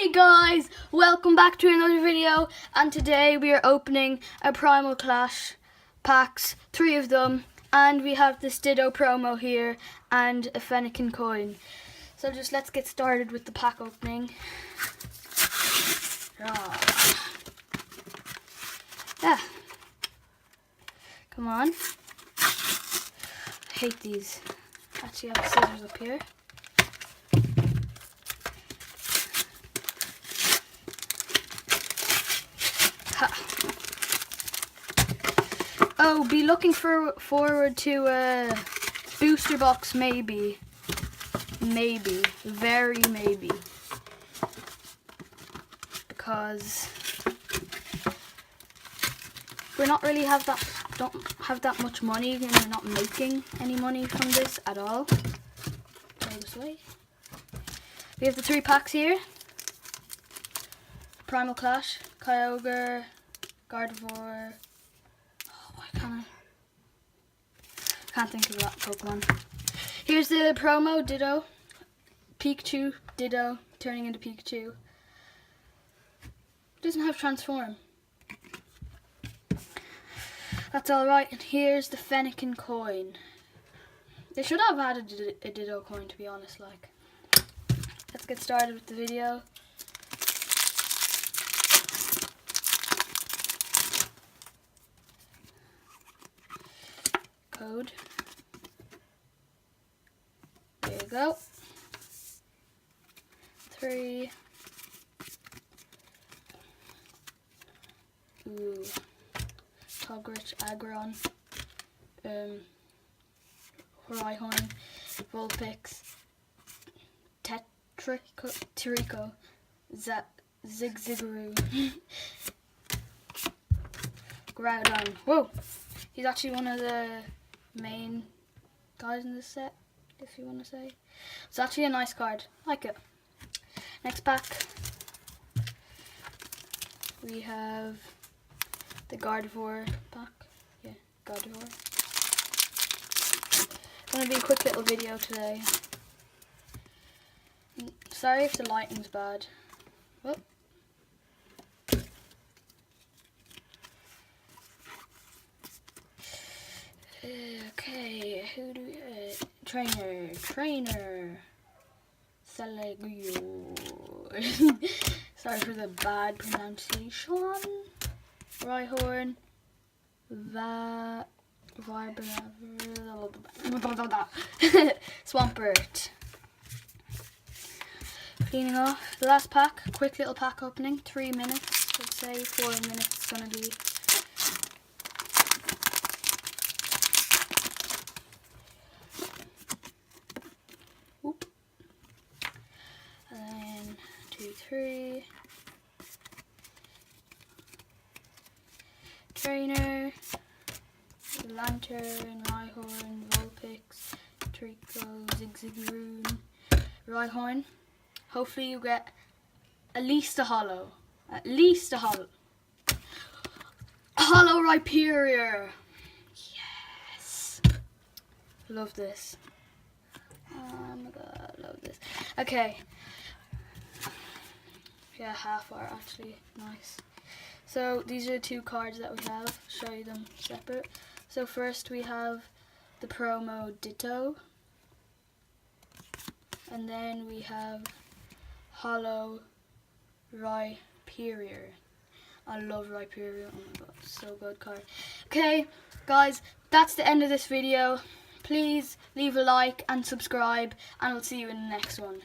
Hey guys, welcome back to another video, and today we are opening a Primal Clash packs, 3 of them, and we have this Ditto promo here and a Fennekin coin. So just let's get started with the pack opening. Yeah. Come on. I hate these. Actually, I have scissors up here. Oh, be looking forward to a booster box, maybe, very maybe, because we're not really don't have that much money, and we're not making any money from this at all. Throw this away. We have the 3 packs here: Primal Clash, Kyogre, Gardevoir. Can't think of that Pokemon. Here's the promo Ditto. Pikachu, Ditto, turning into Pikachu. Doesn't have transform. That's alright. And here's the Fennekin coin. They should have added a Ditto coin, to be honest. Like, let's get started with the video. Code. There you go. 3. Ooh. Togrich, Aggron. Rhyhorn, Vulpix, Trico, Zigzagoon, Groudon. Whoa! He's actually one of the main guys in this set, if you want to say. It's actually a nice card. I like it. Next pack, we have the Gardevoir pack. Yeah, Gardevoir. Gonna be a quick little video today. Sorry if the lighting's bad. Whoop. Okay, who do we Trainer. Salegio. Sorry for the bad pronunciation. Rhyhorn. Swampert. Cleaning off the last pack. Quick little pack opening. 3 minutes. I'd say 4 minutes it's gonna be. Whoop. And then 2, 3. Trainer. Lantern, Rhyhorn, Vulpix, Trico, Zigzagoon, Rhyhorn. Hopefully you get at least a holo. At least a holo. Holo Rhyperior. Yes. Love this. Oh my god, love this. Okay. Yeah, half are actually nice. So these are the 2 cards that we have. Show you them separate. So first we have the promo Ditto, and then we have Holo Rhyperior. I love Rhyperior. Oh my god, so good card. Okay, guys, that's the end of this video. Please leave a like and subscribe, and I'll see you in the next one.